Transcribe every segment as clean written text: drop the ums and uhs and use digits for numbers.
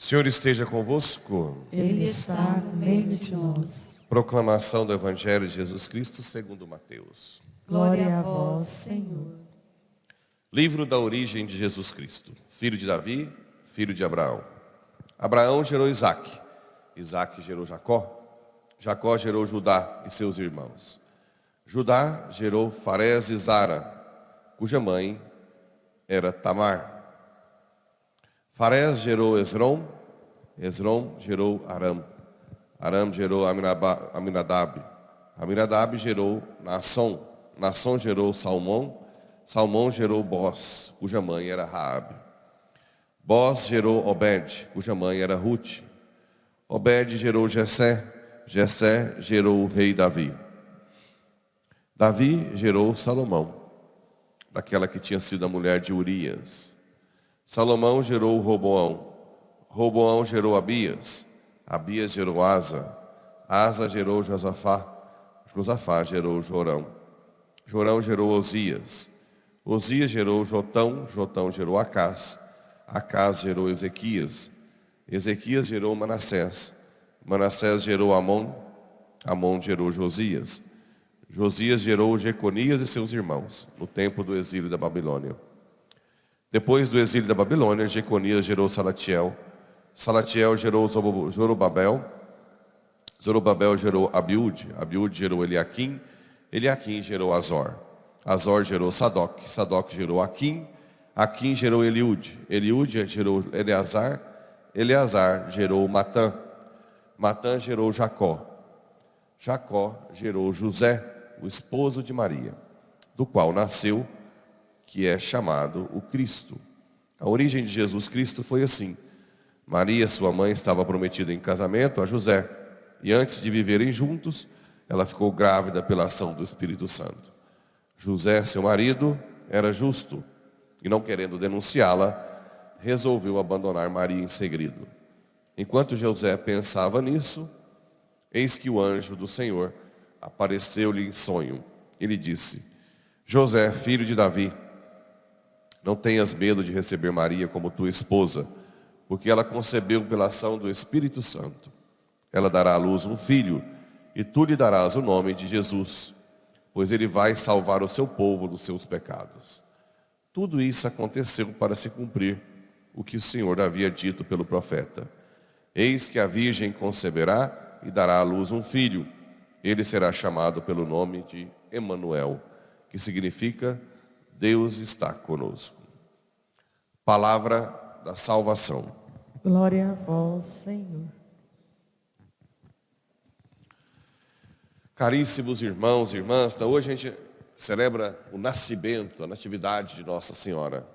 Senhor esteja convosco. Ele está no meio de nós. Proclamação do Evangelho de Jesus Cristo segundo Mateus. Glória a vós, Senhor. Livro da origem de Jesus Cristo. Filho de Davi, filho de Abraão. Abraão gerou Isaque. Isaque gerou Jacó. Jacó gerou Judá e seus irmãos. Judá gerou Farés e Zara, cuja mãe era Tamar. Farés gerou Esrom. Esrom gerou Aram. Aram gerou Aminadab. Aminadab gerou Naasson. Naasson gerou Salmão. Salmão gerou Boz, cuja mãe era Raabe. Boz gerou Obed, cuja mãe era Rute. Obed gerou Jessé. Jessé gerou o rei Davi. Davi gerou Salomão, daquela que tinha sido a mulher de Urias. Salomão gerou Roboão. Roboão gerou Abias. Abias gerou Asa. Asa gerou Josafá. Josafá gerou Jorão. Jorão gerou Osias. Osias gerou Jotão. Jotão gerou Acás. Acás gerou Ezequias. Ezequias gerou Manassés. Manassés gerou Amon. Amon gerou Josias. Josias gerou Jeconias e seus irmãos, no tempo do exílio da Babilônia. Depois do exílio da Babilônia, Jeconias gerou Salatiel. Salatiel gerou Zorobabel. Zorobabel gerou Abiúde. Abiúde gerou Eliaquim. Eliaquim gerou Azor. Azor gerou Sadoc. Sadoc gerou Aquim. Aquim gerou Eliúde. Eliúde gerou Eleazar. Eleazar gerou Matã. Matã gerou Jacó. Jacó gerou José, o esposo de Maria, do qual nasceu, que é chamado o Cristo. A origem de Jesus Cristo foi assim. Maria, sua mãe, estava prometida em casamento a José. E antes de viverem juntos, ela ficou grávida pela ação do Espírito Santo. José, seu marido, era justo. E não querendo denunciá-la, resolveu abandonar Maria em segredo. Enquanto José pensava nisso, eis que o anjo do Senhor apareceu-lhe em sonho. Ele disse: José, filho de Davi, não tenhas medo de receber Maria como tua esposa, porque ela concebeu pela ação do Espírito Santo. Ela dará à luz um filho, e tu lhe darás o nome de Jesus, pois ele vai salvar o seu povo dos seus pecados. Tudo isso aconteceu para se cumprir o que o Senhor havia dito pelo profeta. Eis que a virgem conceberá e dará à luz um filho. Ele será chamado pelo nome de Emanuel, que significa Deus está conosco. Palavra da salvação. Glória a vós, Senhor. Caríssimos irmãos e irmãs, então hoje a gente celebra o nascimento, a natividade de Nossa Senhora.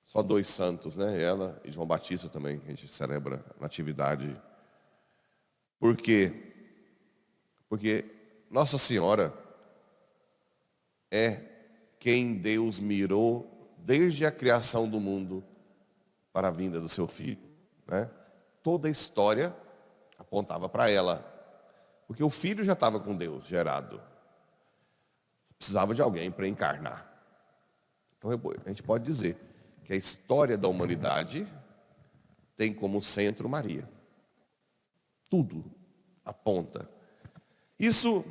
Só dois santos, né? Ela e João Batista também, a gente celebra a natividade. Por quê? Porque Nossa Senhora é quem Deus mirou desde a criação do mundo para a vinda do seu Filho, né? Toda a história apontava para ela, porque o Filho já estava com Deus, gerado. Precisava de alguém para encarnar. Então a gente pode dizer que a história da humanidade tem como centro Maria. Tudo aponta. Isso,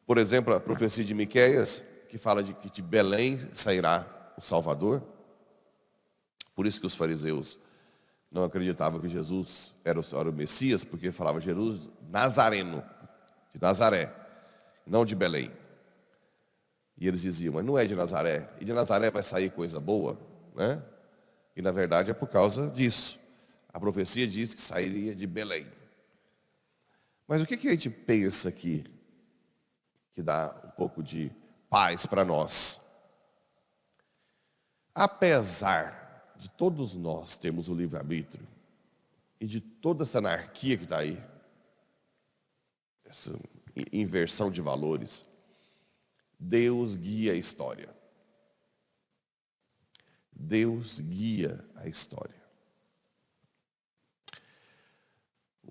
por exemplo, a profecia de Miqueias, que fala de que de Belém sairá o Salvador. Por isso que os fariseus não acreditavam que Jesus era o Messias, porque falava Jesus Nazareno, de Nazaré, não de Belém. E eles diziam, mas não é de Nazaré, e de Nazaré vai sair coisa boa, né? E na verdade é por causa disso. A profecia diz que sairia de Belém. Mas o que a gente pensa aqui que dá um pouco de paz para nós? Apesar de todos nós termos o livre-arbítrio e de toda essa anarquia que está aí, essa inversão de valores, Deus guia a história. Deus guia a história.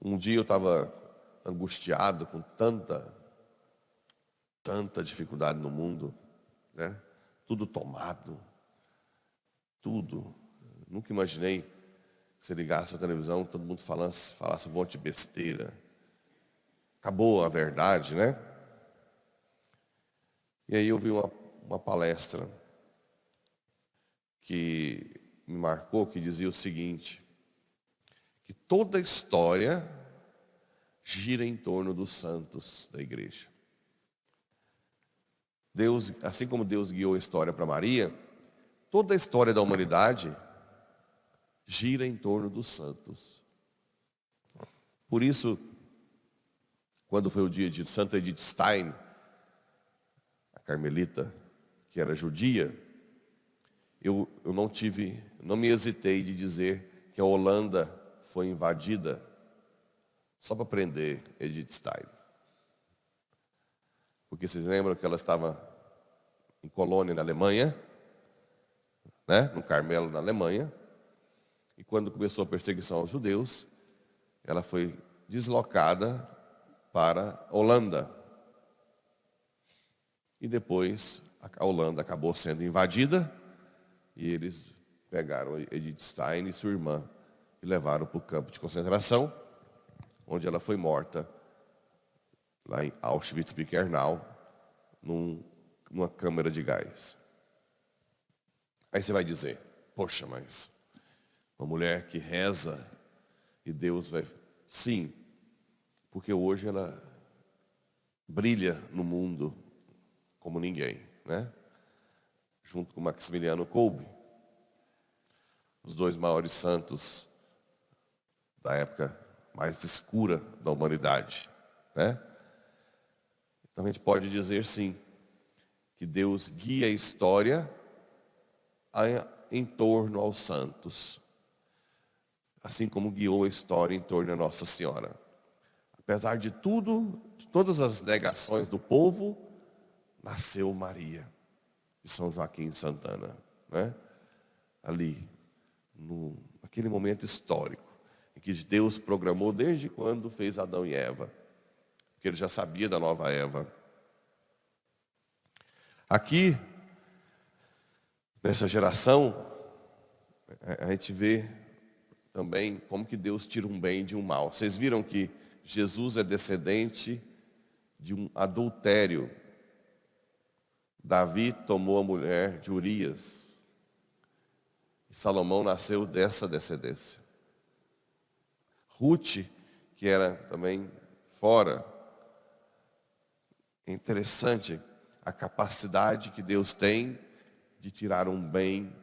Um dia eu estava angustiado com tanta dificuldade no mundo, né? Tudo tomado, tudo. Nunca imaginei Se ligasse a televisão, todo mundo falasse um monte de besteira. Acabou a verdade, né? E aí eu vi uma palestra que me marcou, que dizia o seguinte, que toda a história gira em torno dos santos da igreja. Deus, assim como Deus guiou a história para Maria, toda a história da humanidade gira em torno dos santos. Por isso, quando foi o dia de Santa Edith Stein, a carmelita, que era judia, eu não me hesitei de dizer que a Holanda foi invadida só para prender Edith Stein. Porque vocês lembram que ela estava em Colônia, na Alemanha, né? No Carmelo, na Alemanha. E quando começou a perseguição aos judeus, ela foi deslocada para a Holanda. E depois a Holanda acabou sendo invadida e eles pegaram Edith Stein e sua irmã e levaram para o campo de concentração, onde ela foi morta, lá em Auschwitz-Birkenau, numa câmara de gás. Aí você vai dizer, poxa, mas uma mulher que reza e Deus vai... Sim, porque hoje ela brilha no mundo como ninguém, né? Junto com Maximiliano Kolbe, os dois maiores santos da época mais escura da humanidade, né? Então a gente pode dizer sim, que Deus guia a história em torno aos santos, assim como guiou a história em torno da Nossa Senhora. Apesar de tudo, de todas as negações do povo, nasceu Maria de São Joaquim de Santana, né? Ali, naquele momento histórico, em que Deus programou desde quando fez Adão e Eva, porque ele já sabia da nova Eva. Aqui, nessa geração, a gente vê também como que Deus tira um bem de um mal. Vocês viram que Jesus é descendente de um adultério. Davi tomou a mulher de Urias. E Salomão nasceu dessa descendência. Ruth, que era também fora. É interessante a capacidade que Deus tem de tirar um bem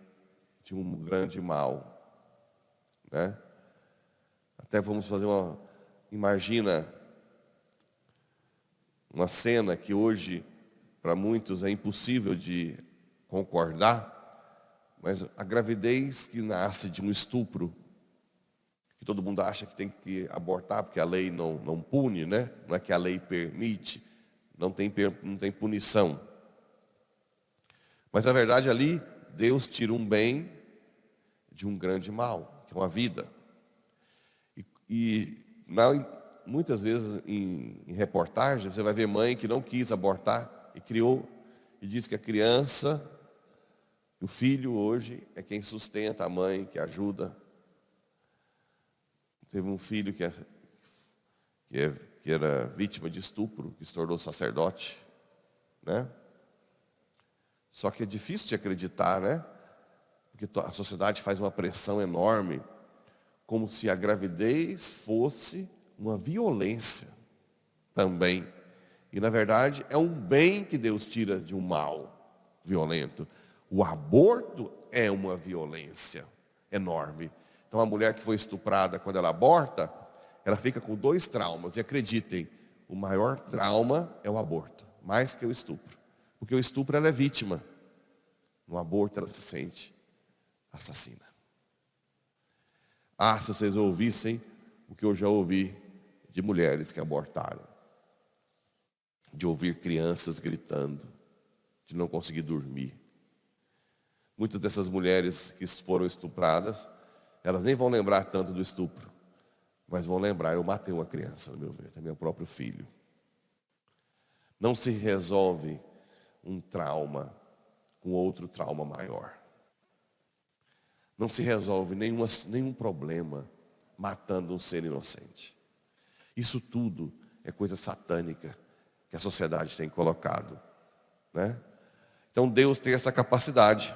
de um grande mal, né? Até vamos fazer imagina uma cena que hoje para muitos é impossível de concordar, mas a gravidez que nasce de um estupro, que todo mundo acha que tem que abortar porque a lei não pune, né? Não é que a lei permite, não tem punição. Mas na verdade ali Deus tira um bem de um grande mal, que é uma vida. Muitas vezes em reportagem você vai ver mãe que não quis abortar e criou, e diz que a criança, o filho hoje é quem sustenta a mãe, que ajuda. Teve um filho que era vítima de estupro, que se tornou sacerdote, né? Só que é difícil de acreditar, né? Porque a sociedade faz uma pressão enorme, como se a gravidez fosse uma violência também. E na verdade é um bem que Deus tira de um mal violento. O aborto é uma violência enorme. Então a mulher que foi estuprada, quando ela aborta, ela fica com 2 traumas. E acreditem, o maior trauma é o aborto, mais que o estupro. Porque o estupro ela é vítima. No aborto ela se sente assassina. Ah, se vocês ouvissem o que eu já ouvi de mulheres que abortaram. De ouvir crianças gritando, de não conseguir dormir. Muitas dessas mulheres que foram estupradas, elas nem vão lembrar tanto do estupro, mas vão lembrar, eu matei uma criança, no meu ver, é meu próprio filho. Não se resolve um trauma com outro trauma maior. Não se resolve nenhum problema matando um ser inocente. Isso tudo é coisa satânica que a sociedade tem colocado, né? Então Deus tem essa capacidade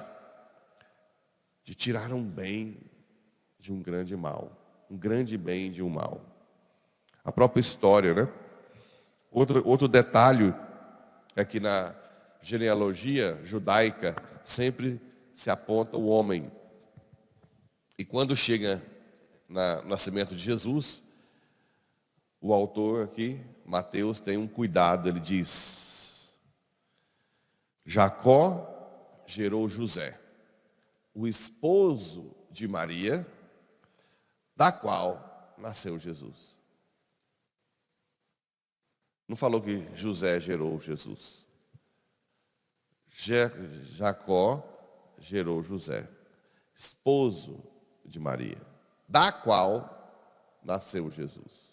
de tirar um bem de um grande mal, um grande bem de um mal. A própria história, né? Outro detalhe é que na genealogia judaica sempre se aponta o homem. E quando chega no nascimento de Jesus, o autor aqui, Mateus, tem um cuidado. Ele diz: Jacó gerou José, o esposo de Maria, da qual nasceu Jesus. Não falou que José gerou Jesus. Jacó gerou José, esposo de Maria, da qual nasceu Jesus.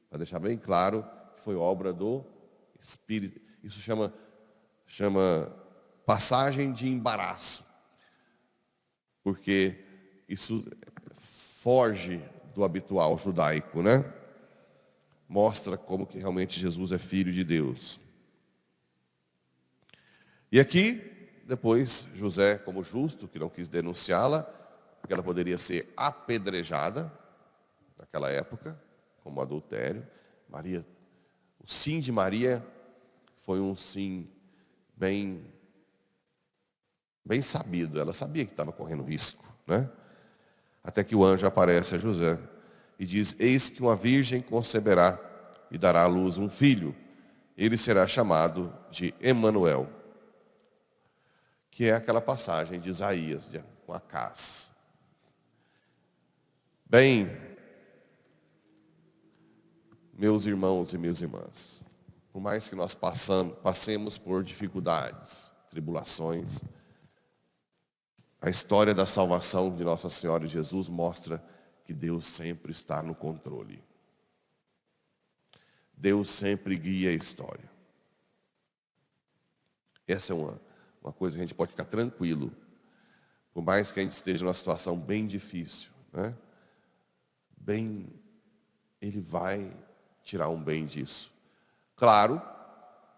Para deixar bem claro que foi obra do Espírito. Isso chama passagem de embaraço, porque isso foge do habitual judaico, né? Mostra como que realmente Jesus é filho de Deus. E aqui, depois, José, como justo, que não quis denunciá-la, porque ela poderia ser apedrejada naquela época, como adultério. Maria, o sim de Maria foi um sim bem sabido. Ela sabia que estava correndo risco, né? Até que o anjo aparece a José e diz: eis que uma virgem conceberá e dará à luz um filho. Ele será chamado de Emanuel, que é aquela passagem de Isaías, com Acás. Bem, meus irmãos e minhas irmãs, por mais que nós passemos por dificuldades, tribulações, a história da salvação de Nossa Senhora Jesus mostra que Deus sempre está no controle. Deus sempre guia a história. Essa é uma coisa que a gente pode ficar tranquilo, por mais que a gente esteja numa situação bem difícil, né? Ele vai tirar um bem disso. Claro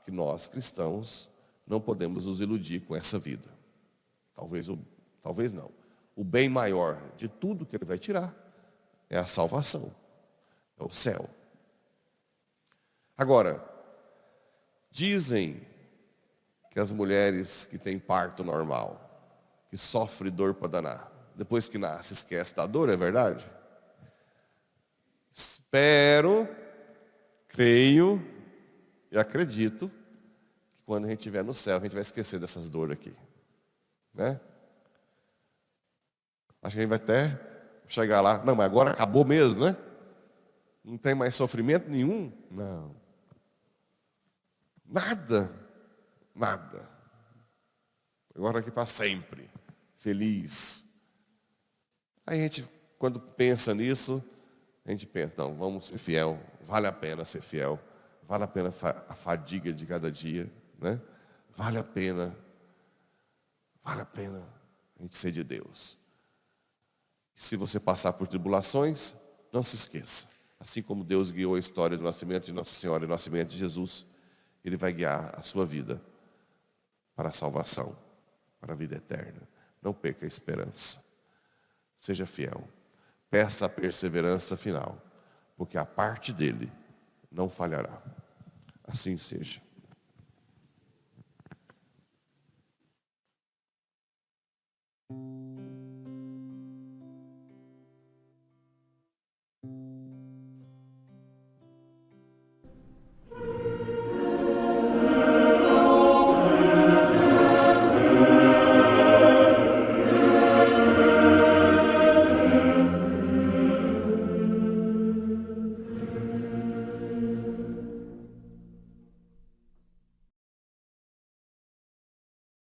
que nós, cristãos, não podemos nos iludir com essa vida. Talvez não. O bem maior de tudo que Ele vai tirar é a salvação, é o céu. Agora, dizem que as mulheres que têm parto normal, que sofrem dor para danar, depois que nasce esquece da dor, é verdade? Espero, creio e acredito que quando a gente estiver no céu, a gente vai esquecer dessas dores aqui, né? Acho que a gente vai até chegar lá. Não, mas agora acabou mesmo, né? Não tem mais sofrimento nenhum? Não. Nada. Agora aqui para sempre. Feliz. Aí a gente, quando pensa nisso, a gente pensa: não, vamos ser fiel. Vale a pena ser fiel. Vale a pena a fadiga de cada dia, né? Vale a pena a gente ser de Deus. Se você passar por tribulações, não se esqueça. Assim como Deus guiou a história do nascimento de Nossa Senhora e do nascimento de Jesus, Ele vai guiar a sua vida para a salvação, para a vida eterna. Não perca a esperança. Seja fiel. Peça a perseverança final, porque a parte dele não falhará. Assim seja.